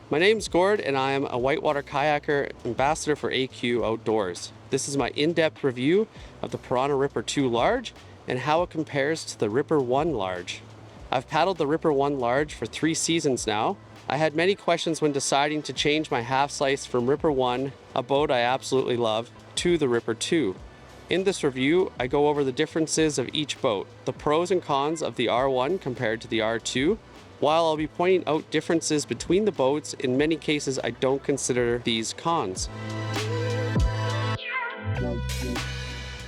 My name's Gord, and I am a whitewater kayaker ambassador for AQ Outdoors. This is my in-depth review of the Pyranha Ripper 2 Large and how it compares to the Ripper 1 Large. I've paddled the Ripper 1 Large for 3 seasons now. I had many questions when deciding to change my half slice from Ripper 1, a boat I absolutely love, to the Ripper 2. In this review, I go over the differences of each boat, the pros and cons of the R1 compared to the R2, while I'll be pointing out differences between the boats. In many cases, I don't consider these cons.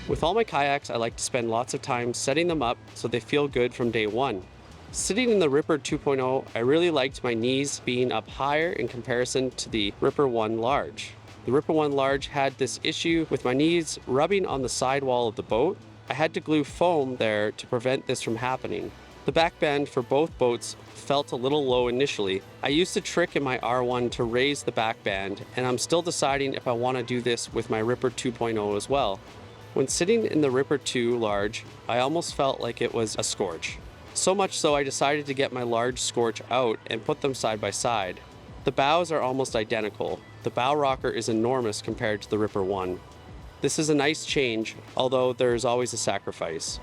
With all my kayaks, I like to spend lots of time setting them up so they feel good from day one. Sitting in the Ripper 2.0, I really liked my knees being up higher in comparison to the Ripper 1 Large. The Ripper 1 Large had this issue with my knees rubbing on the sidewall of the boat. I had to glue foam there to prevent this from happening. The back bend for both boats felt a little low initially. I used a trick in my R1 to raise the back bend, and I'm still deciding if I want to do this with my Ripper 2.0 as well. When sitting in the Ripper 2 Large, I almost felt like it was a scorch. So much so I decided to get my large scorch out and put them side by side. The bows are almost identical. The bow rocker is enormous compared to the Ripper 1. This is a nice change, although there is always a sacrifice.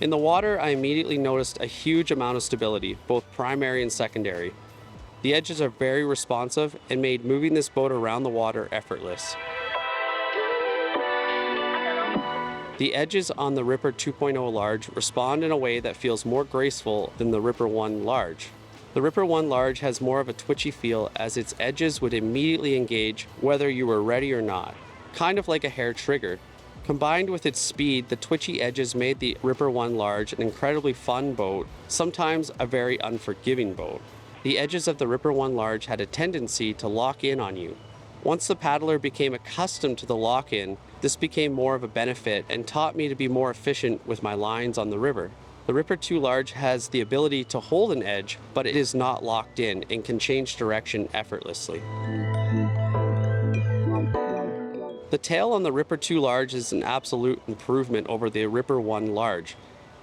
In the water, I immediately noticed a huge amount of stability, both primary and secondary. The edges are very responsive and made moving this boat around the water effortless. The edges on the Ripper 2.0 Large respond in a way that feels more graceful than the Ripper 1 Large. The Ripper 1 Large has more of a twitchy feel, as its edges would immediately engage whether you were ready or not, kind of like a hair trigger. Combined with its speed, the twitchy edges made the Ripper 1 Large an incredibly fun boat, sometimes a very unforgiving boat. The edges of the Ripper 1 Large had a tendency to lock in on you. Once the paddler became accustomed to the lock-in, this became more of a benefit and taught me to be more efficient with my lines on the river. The Ripper 2 Large has the ability to hold an edge, but it is not locked in and can change direction effortlessly. The tail on the Ripper 2 Large is an absolute improvement over the Ripper 1 Large.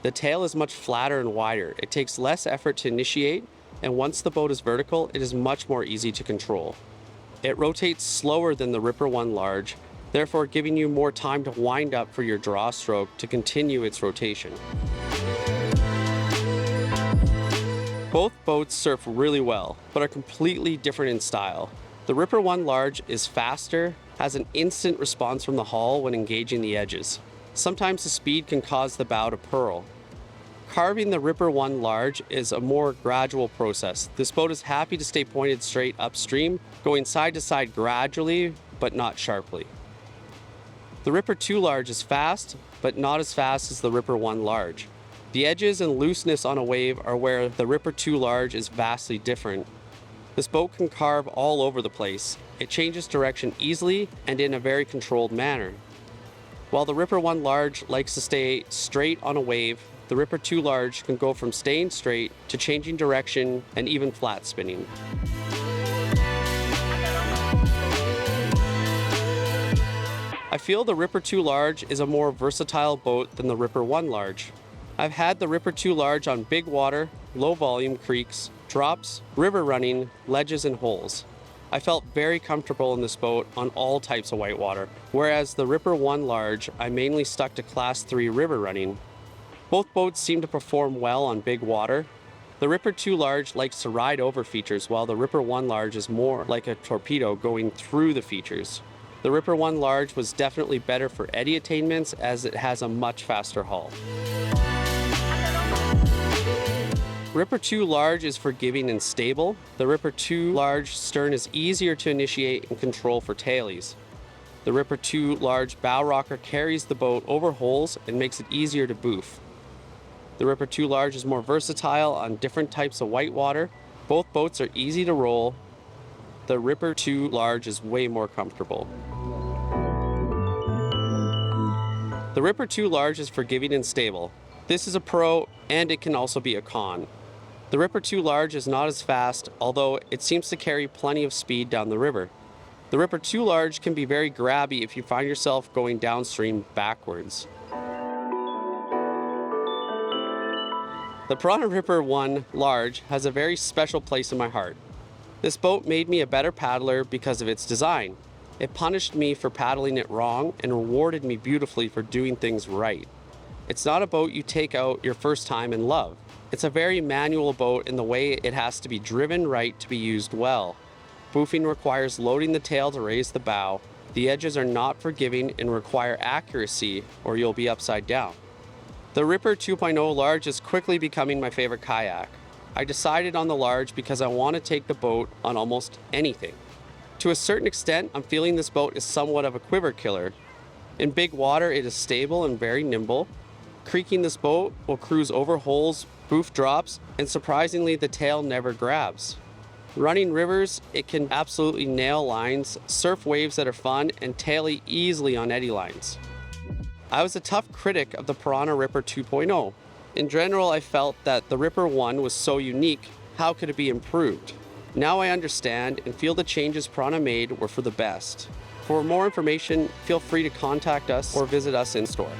The tail is much flatter and wider. It takes less effort to initiate, and once the boat is vertical, it is much more easy to control. It rotates slower than the Ripper 1 Large, therefore giving you more time to wind up for your draw stroke to continue its rotation. Both boats surf really well, but are completely different in style. The Ripper 1 Large is faster, has an instant response from the hull when engaging the edges. Sometimes the speed can cause the bow to purl. Carving the Ripper 1 Large is a more gradual process. This boat is happy to stay pointed straight upstream, going side to side gradually, but not sharply. The Ripper 2 Large is fast, but not as fast as the Ripper 1 Large. The edges and looseness on a wave are where the Ripper 2 Large is vastly different. This boat can carve all over the place. It changes direction easily and in a very controlled manner. While the Ripper 1 Large likes to stay straight on a wave, the Ripper 2 Large can go from staying straight to changing direction and even flat spinning. I feel the Ripper 2 Large is a more versatile boat than the Ripper 1 Large. I've had the Ripper 2 Large on big water, low volume creeks, drops, river running, ledges, and holes. I felt very comfortable in this boat on all types of whitewater, whereas the Ripper 1 Large, I mainly stuck to Class 3 river running. Both boats seem to perform well on big water. The Ripper 2 Large likes to ride over features, while the Ripper 1 Large is more like a torpedo going through the features. The Ripper 1 Large was definitely better for eddy attainments, as it has a much faster hull. Ripper 2 Large is forgiving and stable. The Ripper 2 Large stern is easier to initiate and control for tailies. The Ripper 2 Large bow rocker carries the boat over holes and makes it easier to boof. The Ripper 2 Large is more versatile on different types of whitewater. Both boats are easy to roll. The Ripper 2 Large is way more comfortable. The Ripper 2 Large is forgiving and stable. This is a pro, and it can also be a con. The Ripper 2 Large is not as fast, although it seems to carry plenty of speed down the river. The Ripper 2 Large can be very grabby if you find yourself going downstream backwards. The Piranha Ripper 1 Large has a very special place in my heart. This boat made me a better paddler because of its design. It punished me for paddling it wrong and rewarded me beautifully for doing things right. It's not a boat you take out your first time and love. It's a very manual boat in the way it has to be driven right to be used well. Boofing requires loading the tail to raise the bow. The edges are not forgiving and require accuracy or you'll be upside down. The Ripper 2.0 Large is quickly becoming my favorite kayak. I decided on the Large because I want to take the boat on almost anything. To a certain extent, I'm feeling this boat is somewhat of a quiver killer. In big water, it is stable and very nimble. Creaking this boat will cruise over holes, boof drops, and surprisingly, the tail never grabs. Running rivers, it can absolutely nail lines, surf waves that are fun, and tail easily on eddy lines. I was a tough critic of the Piranha Ripper 2.0. In general, I felt that the Ripper 1 was so unique, how could it be improved? Now I understand and feel the changes Piranha made were for the best. For more information, feel free to contact us or visit us in store.